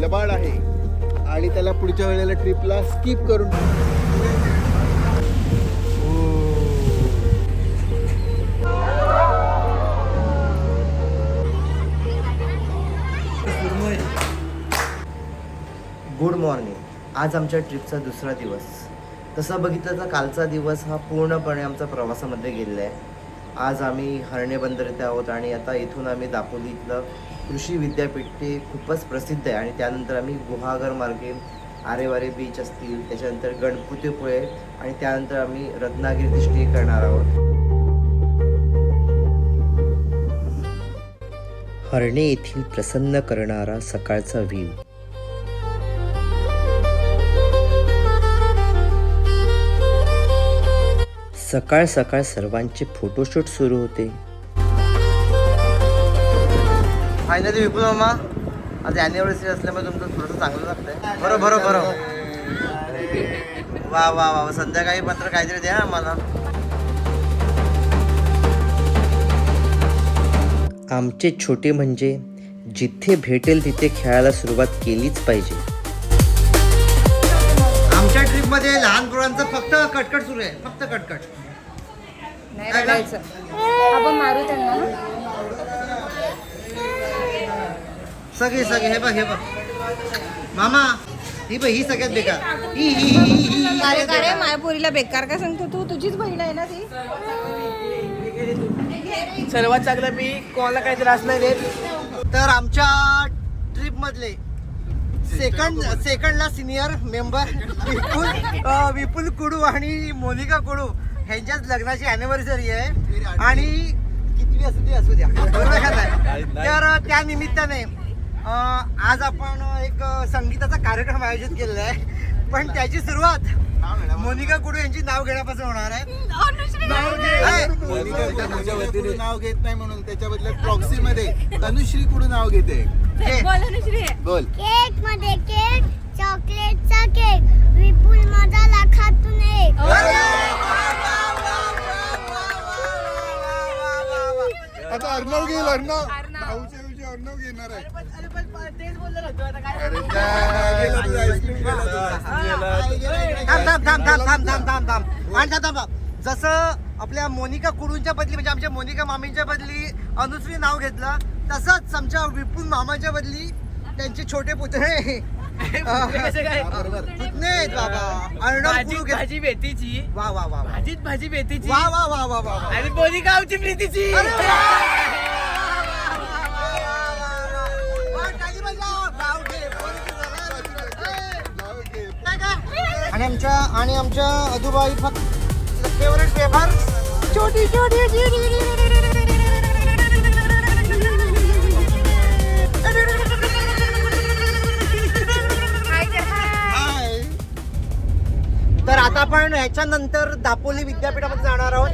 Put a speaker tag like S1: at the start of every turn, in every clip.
S1: लबाड आहे आणि त्याला पुढच्या वेळेला ट्रिपला स्किप करून
S2: गुड मॉर्निंग. आज आमच्या ट्रिपचा दुसरा दिवस. तसं बघितलं तर कालचा दिवस हा पूर्णपणे आमचा प्रवासामध्ये गेलेला आहे. आज आम्ही हरणे बंदर येथे आहोत आणि आता इथून आम्ही दापोली इथलं कृषी विद्यापीठ ते खूपच प्रसिद्ध आहे आणि त्यानंतर आम्ही गुहागर मार्गे आरेवारे बीच असतील, त्याच्यानंतर गणपतीपुळे आणि त्यानंतर आम्ही रत्नागिरीत स्टे करणार आहोत. हरणे येथील प्रसन्न करणारा सकाळचा व्ह्यू. सकाळ सकाळ सर्वांचे फोटोशूट सुरू होते. फायनली विपुल मामा, आज ॲनिव्हर्सरी असल्यामुळे तुमचं थोडंसं चांगलं लागतंय. बरं वा वा वा. संध्याकाळी मात्र काहीतरी द्या आम्हाला. आमचे छोटे म्हणजे जिथे भेटेल तिथे खेळायला सुरुवात केलीच पाहिजे. आमच्या ट्रिपमध्ये लहान पोरांचं फक्त कटकट सुरू आहे, फक्त कटकट.
S3: नाही रडायचं, आपण मारू त्यांना.
S2: सगळे हे बघ मामा, ही सगळ्यात बेकार.
S3: अरे माझ्या पोरीला बेकार काय सांगतो तू? तुझीच बहीण आहे ना ती.
S4: सर्वात चांगलं मी कोणाला काही त्रास नाही देत.
S2: तर आमच्या ट्रिप मधले सेकंडला सिनियर मेंबर विपुल कुडू आणि मोनिका कुडू ह्यांच्याच लग्नाची अॅनिव्हर्सरी आहे आणि कितवी असू द्या बरोबर का नाही. तर त्या निमित्ताने आज आपण एक संगीताचा कार्यक्रम आयोजित केलेला आहे, पण त्याची सुरुवात मोनिका कुडू यांची नाव घेण्यापासून होणार आहे.
S1: नाव घेत नाही म्हणून त्याच्या बदल्यात प्रॉक्सी मध्ये तनुश्री कुडू नाव घेते. बोल.
S5: केक मध्ये केक, चॉकलेटचा केक, विपुल माझा लाखातून एक.
S1: आता अर्णव घेईल, भाऊच्या अर्णव घेणार आहे.
S2: जसं आपल्या मोनिका कुडूंच्या बदली म्हणजे आमच्या मोनिका मामींच्या बदली अनुश्री नाव घेतलं, तसंच आमच्या विपुल मामाच्या बदली त्यांचे छोटे पुतणे
S4: भाजी बेतीची.
S2: वा वा वा.
S4: भाजी बेतीची.
S2: वा वा वा वा वा.
S4: आणि मोनिकाची प्रीतीची.
S2: आणि आमच्या अदुबाई फक्त फेवरेट पेपर छोटी तर आता आपण ह्याच्यानंतर दापोली विद्यापीठामध्ये जाणार आहोत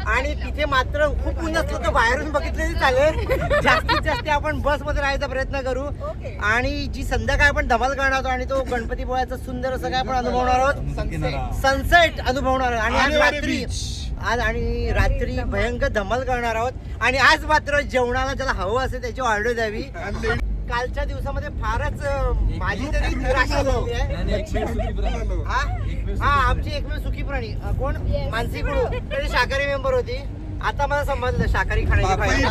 S2: आणि तिथे मात्र खूप ऊन असलं तर बाहेरून बघितलेली चालेल. जास्तीत जास्त आपण बसमध्ये राहायचा प्रयत्न करू आणि जी संध्याकाळी आपण धमाल करणार आहोत आणि तो गणपतीपुळ्याचा सुंदर असं काय आपण अनुभवणार आहोत, सनसेट अनुभवणार आहोत. आणि रात्री भयंकर धमाल करणार आहोत आणि आज मात्र जेवणाला ज्याला हवं असेल त्याची ऑर्डर द्यावी. कालच्या दिवसामध्ये फारच माझी तरी निराशा झाली आहे. हा आमची एकमेव सुखी प्राणी कोण? मानसी कुडू, तरी शाकाहारी मेंबर होती. आता मला समजलं शाकाहारी खाण्याची पाहिजे.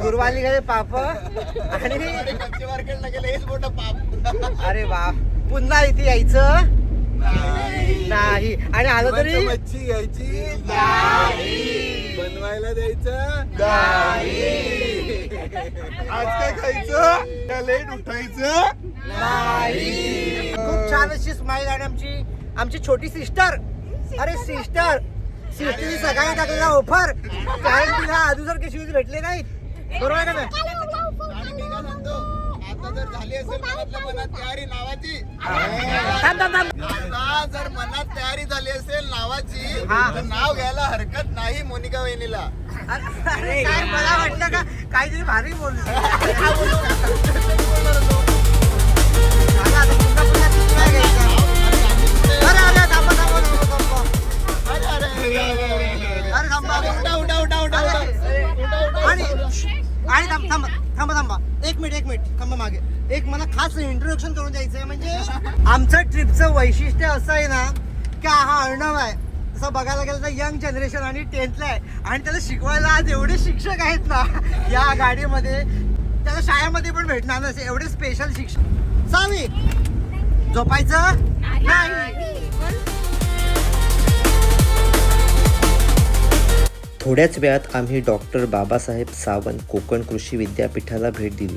S2: गुरुवारी गेले पाप आणि अरे वा, पुन्हा इथे यायचं नाही आणि आलं तरी
S1: मच्छी घ्यायची, बनवायला द्यायचं, आज काय खायचं, त्या लेट उठायचं.
S2: खूप छान अशी स्माईल आणि आमची छोटी सिस्टर. अरे सिस्टरची सगळ्यांनी टाकलेला ऑफर, कारण तिला आजूसारखे शूज भेटले नाहीत. बरोबर आहे का नाही?
S1: आता जर झाली असेल मनात तयारी नावाची, जर मनात तयारी झाली असेल नावाची तर नाव घ्यायला हरकत नाही मोनिका वहिनीला.
S2: काय मला वाटलं का काहीतरी भारी बोललो. आणि थांबा 1 मिनिट थांबा मागे. एक मला खास इंट्रोडक्शन करून द्यायचं आहे. म्हणजे आमचं ट्रिपचं वैशिष्ट्य असं आहे ना की हा अर्णव आहे तसं बघायला गेलं तर यंग जनरेशन आणि 10th आहे आणि त्याला शिकवायला आज एवढे शिक्षक आहेत ना या गाडीमध्ये, त्याला शाळेमध्ये पण भेटणार नसे एवढे स्पेशल शिक्षक. सावी झोपायचं नाही.
S6: थोड्याच वेळात आम्ही डॉक्टर बाबासाहेब सावंत कोकण कृषी विद्यापीठाला भेट दिली.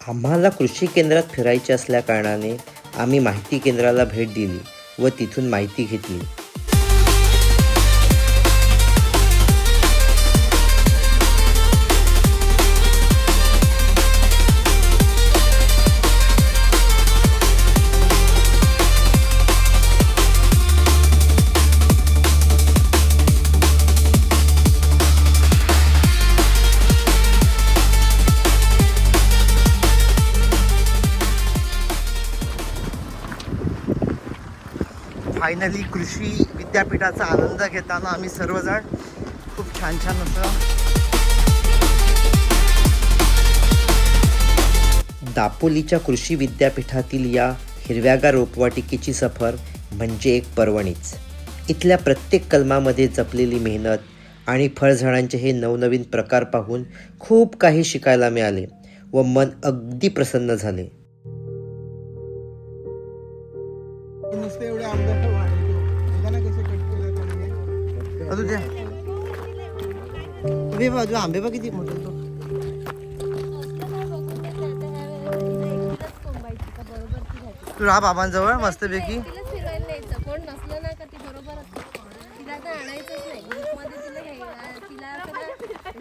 S6: आम्हाला कृषी केंद्रात फिरायचे असल्या कारणाने आम्ही माहिती केंद्राला भेट दिली व तिथून माहिती घेतली.
S2: फायनली कृषी विद्यापीठाचा आनंद घेताना आम्ही सर्वजण खूप छान असं
S6: दापोलीच्या कृषी विद्यापीठातील या हिरव्यागार रोपवाटिकेची सफर म्हणजे एक पर्वणीच. इथल्या प्रत्येक कलमामध्ये जपलेली मेहनत आणि फळझाडांचे हे नवनवीन प्रकार पाहून खूप काही शिकायला मिळाले व मन अगदी प्रसन्न झाले.
S1: नुसते एवढे आंब्याचं वाढतो बघा ना कसे कट केलं त्याने.
S2: बाजू आंबे बघ किती मोठे तो. तू राहा बाबांजवळ मस्तपैकी.
S3: तिला फिरायला न्यायचं, कोण नसलं ना का ती बरोबर असते. तिला आता आणायचंच नाही ग्रुपमध्ये, तिला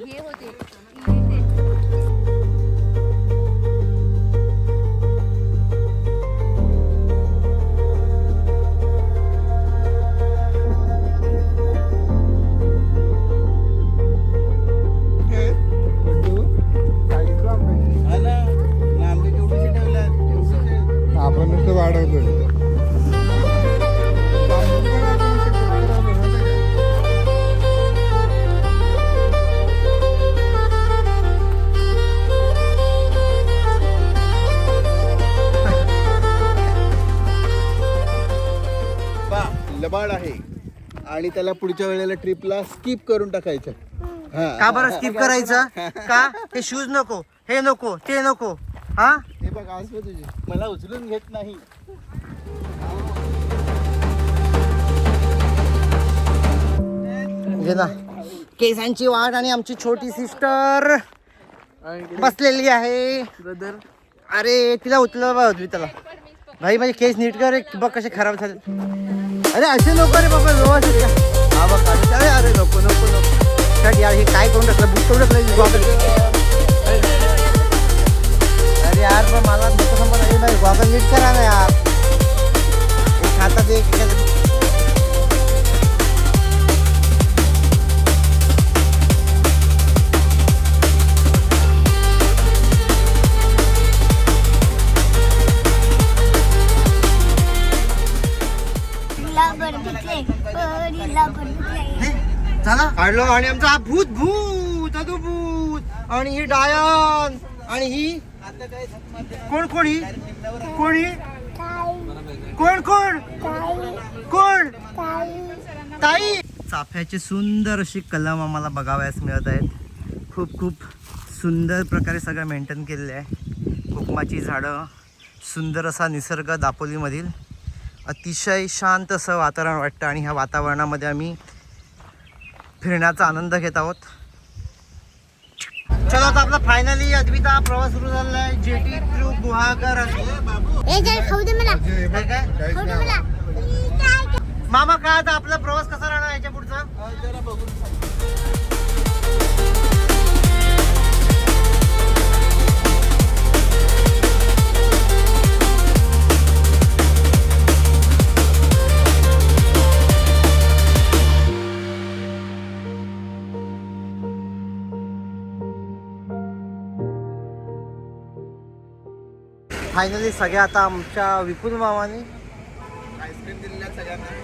S3: हे होते irritate.
S1: हा ना, आंबे केवढीशी ठेवल्यात, केवढीशी.
S7: आपणच तर वाढवतोय.
S1: पा लबाड आहे आणि त्याला पुढच्या वेळेला ट्रिपला स्किप करून टाकायचं.
S2: का बरं स्किप करायचं का? हे शूज नको, हे नको, ते नको. हा
S1: हे बघ आज तुझी मला उचलून घेत नाही.
S2: घे ना. केसांची वाट आणि आमची छोटी सिस्टर बसलेली आहे.
S4: ब्रदर
S2: अरे तिला उचल बघ त्याला. भाई माझे केस नीट कर रे, बघ कसे खराब झाले. अरे असे नको रे बाबा, व्यवस्थित कर. हा बघ अरे अरे नको नको नको. तर यार हे काय करून टाकलं, बुक करून टाकलं. अरे यार पण मला नको समजा नाही, गॉगल नीट करा ना यार. एक हातात एक झाला काढलो. आणि आमचा हा भूत भूत अदुभूत आणि ही डायन आणि ही कोण कोण ही कोण ही कोण कोण कोण ताई. चाफ्याची सुंदर अशी कलम आम्हाला बघावयास मिळत आहेत. खूप खूप सुंदर प्रकारे सगळं मेंटेन केलेलं आहे. कोकमाची झाडं, सुंदर असा निसर्ग दापोलीमधील. अतिशय शांत असं वातावरण वाटतं आणि ह्या वातावरणामध्ये आम्ही फिरण्याचा आनंद घेत आहोत. चला आता आपला फायनली अद्विता प्रवास सुरू झालेला आहे. Jetty through Guhagar.
S5: खाऊ दे मला
S2: काय काय
S5: खाऊ दे मला
S2: मामा, काय आता आपला प्रवास कसा राहणार याच्या पुढचा?
S1: जरा बघून सांग.
S2: फायनली सगळ्या आता आमच्या विपुल मामाने
S1: आईस्क्रीम दिलेल्या सगळ्यांना.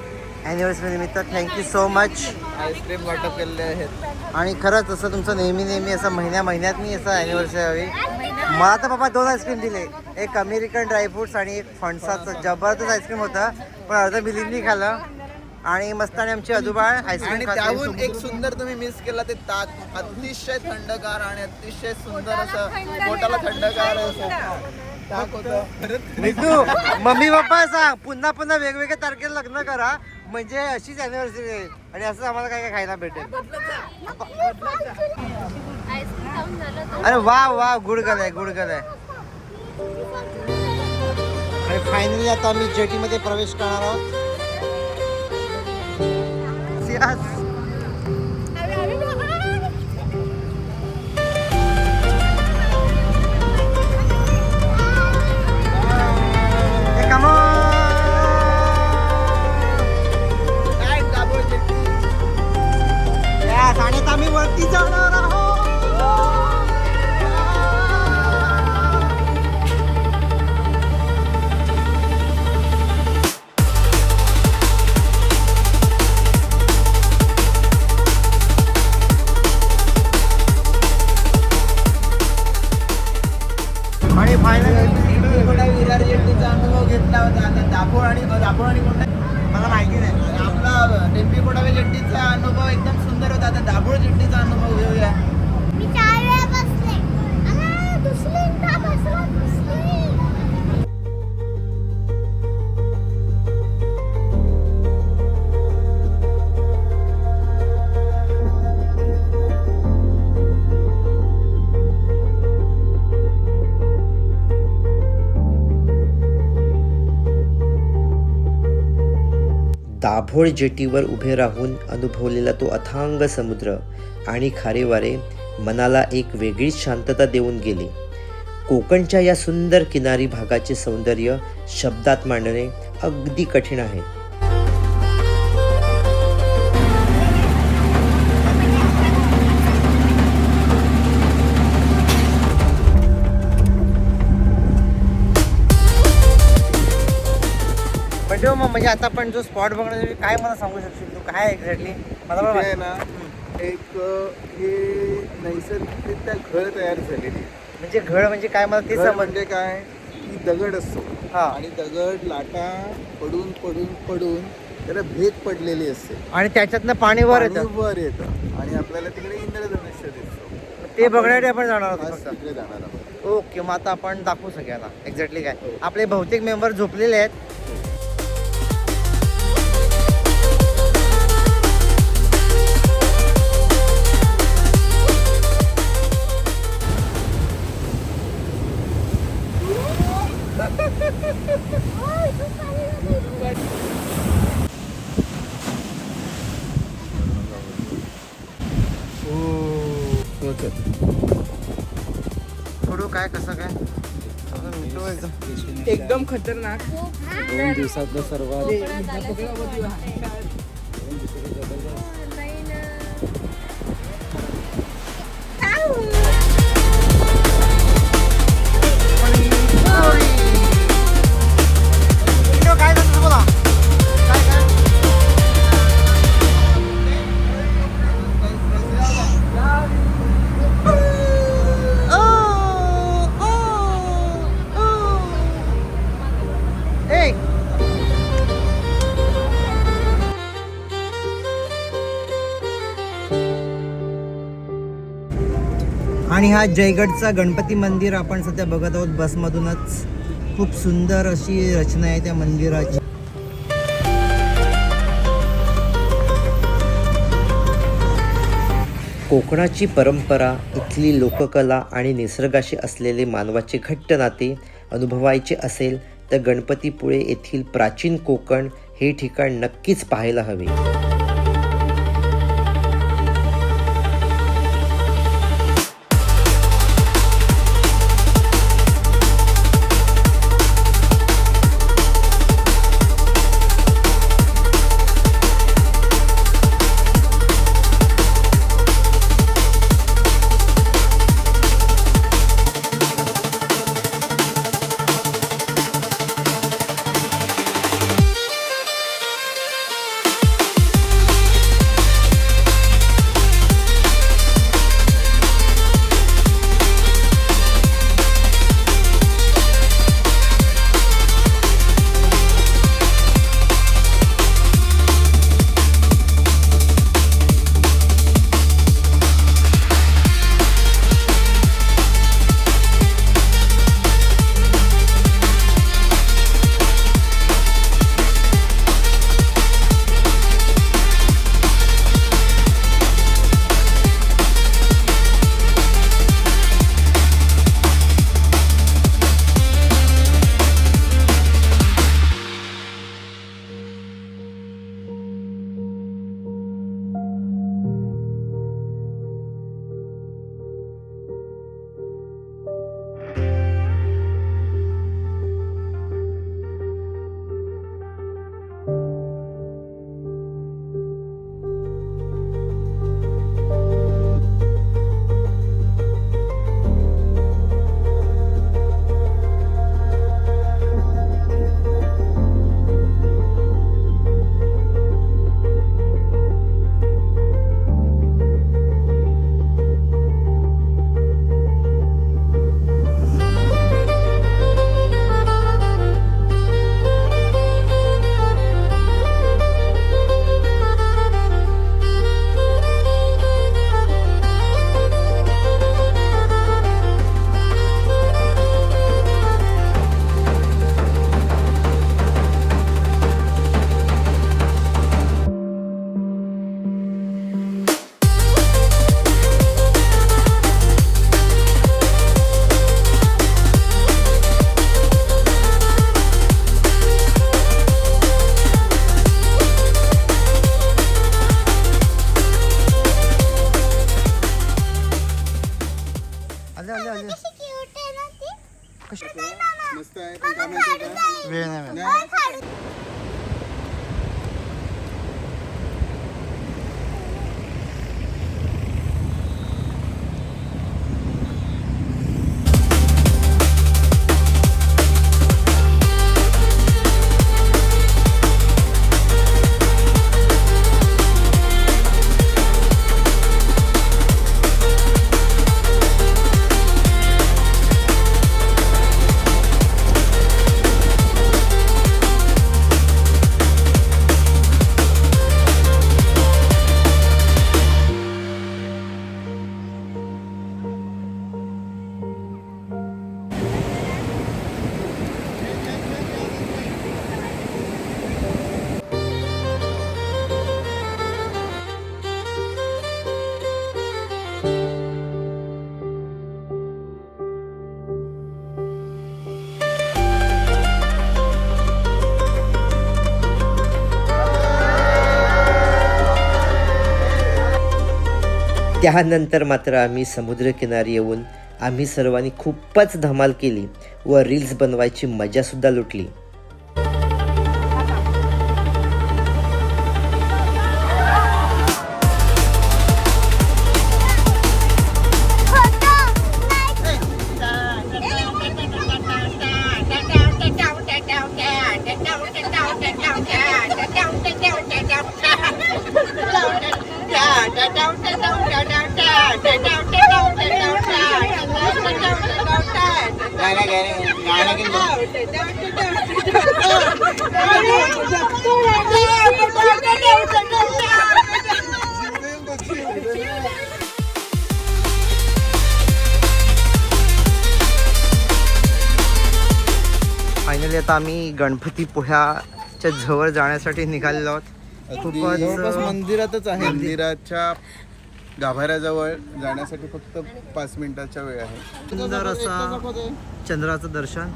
S2: ॲनिव्हर्सरी निमित्त थँक्यू सो मच.
S1: आईस्क्रीम वाटप केलेले आहेत.
S2: आणि खरंच असं तुमचं नेहमी असं महिन्यात असं ॲनिव्हर्सरी हवी. मला तर बाबा 2 आईस्क्रीम दिले. एक अमेरिकन ड्रायफ्रुट्स आणि एक फणसाचं जबरदस्त आईस्क्रीम होतं, पण अर्ध बिलींनी खाल्लं. आणि मस्ताने आमची अदुबाळ
S1: आणि
S2: आईस्क्रीम
S1: त्याहून एक सुंदर तुम्ही मिस केला ते ताक. अतिशय थंडगार आणि अतिशय सुंदर असं पोटाला थंडगार असं ताक होतं.
S2: मिठू, मम्मी पप्पा सांग पुन्हा वेगवेगळ्या तारखेला लग्न करा, म्हणजे अशीच अॅनिव्हर्सरी आहे आणि असं आम्हाला काय काय खायला भेटेल.
S3: आईस्क्रीम खाऊन झालं तर
S2: अरे वा गुडगल आहे. आणि फायनली आता आम्ही जेटीमध्ये प्रवेश करणार आहोत. Yes. Hey, come on. Yes, आणि आता आम्ही वरती जाणार आहोत. आणि फायनली
S1: विरार जेट्टीचा अनुभव घेतला होता. आता दाभोळ आणि कोणता
S2: मला माहिती नाही.
S1: आपला टेम्पी कोडावे जेट्टीचा अनुभव एकदम सुंदर होता. आता दाभोळ जेट्टीचा अनुभव घेऊया.
S5: मी 4 वेळा बसले अरे दुसरींदा बसलो दुसरी
S6: दाभोळ जेटीवर उभे राहून अनुभवलेला तो अथांग समुद्र आणि खारेवारे मनाला एक वेगळीच शांतता देऊन गेले. कोकणच्या या सुंदर किनारी भागाचे सौंदर्य शब्दात मांडणे अगदी कठीण आहे.
S2: म्हणजे आता आपण जो स्पॉट बघण्यासाठी काय मला सांगू शकशील तू? काय एक्झॅक्टली मला पण
S1: आहे ना एक हे नैसर्गिकरित्या घळ तयार झालेली.
S2: म्हणजे घड म्हणजे काय मला ते
S1: घळ
S2: समज.
S1: म्हणजे काय की दगड असतो
S2: हा.
S1: आणि दगड लाटा पडून त्याला भेग पडलेली असते
S2: आणि त्याच्यातनं पाणी वर
S1: पाणी
S2: येतं.
S1: वर येतं आणि आपल्याला तिकडे इंद्रधनुष्य दिसतो.
S2: ते बघण्यासाठी आपण जाणार आहोत
S1: आज
S2: फक्त.
S1: तिकडे जाणार आहोत.
S2: ओके, मग आता आपण दाखवू सगळ्यांना एक्झॅक्टली काय. आपले बहुतेक मेंबर झोपलेले आहेत. थोडं काय कसं काय
S4: एकदम खतरनाक.
S1: 2 दिवसातलं सर्वात
S2: काय झालं बोला. काय काय आणि हा जयगडचा गणपती मंदिर आपण सध्या बघत आहोत बसमधूनच. खूप सुंदर अशी रचना आहे त्या मंदिराची.
S6: कोकणाची परंपरा, इथली लोककला आणि निसर्गाशी असलेले मानवाचे घट्ट नाते अनुभवायचे असेल तर गणपतीपुळे येथील प्राचीन कोकण हे ठिकाण नक्कीच पाहायला हवे.
S2: वेळ नाही.
S6: त्यानंतर मात्र आम्ही समुद्रकिनारी येऊन आम्ही सर्वांनी खूपच धमाल केली व रील्स बनवायची मजासुद्धा लुटली.
S2: आता आम्ही गणपतीपुळ्याच्या जवळ जाण्यासाठी निघालेलो आहोत. खूपच
S1: जवळपास मंदिरातच आहे. मंदिराच्या गाभाऱ्याजवळ जाण्यासाठी फक्त 5 मिनिटाचा वेळ आहे.
S2: सुंदर असा चंद्राचं दर्शन.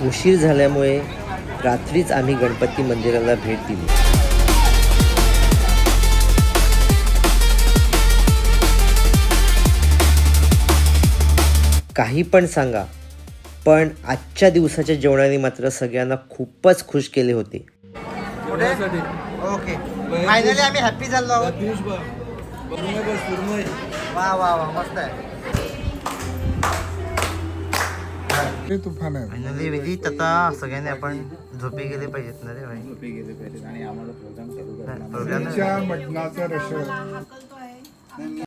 S6: उशीर झाल्यामुळे रात्रीच आम्ही गणपती मंदिराला भेट दिली. काही पण सांगा, पण आजच्या दिवसाच्या जेवणाने मात्र सगळ्यांना खूपच खुश केले होते.
S2: ओके, फायनली आम्ही हॅप्पी झालो आहोत. वा वा वा, मस्त आहे. फायनली विधित आता सगळ्यांनी आपण झोपी गेले पाहिजेत ना रे भाई.
S1: आणि आम्हाला प्रोग्राम चालू
S2: प्रोग्राम
S7: मटणाचा रश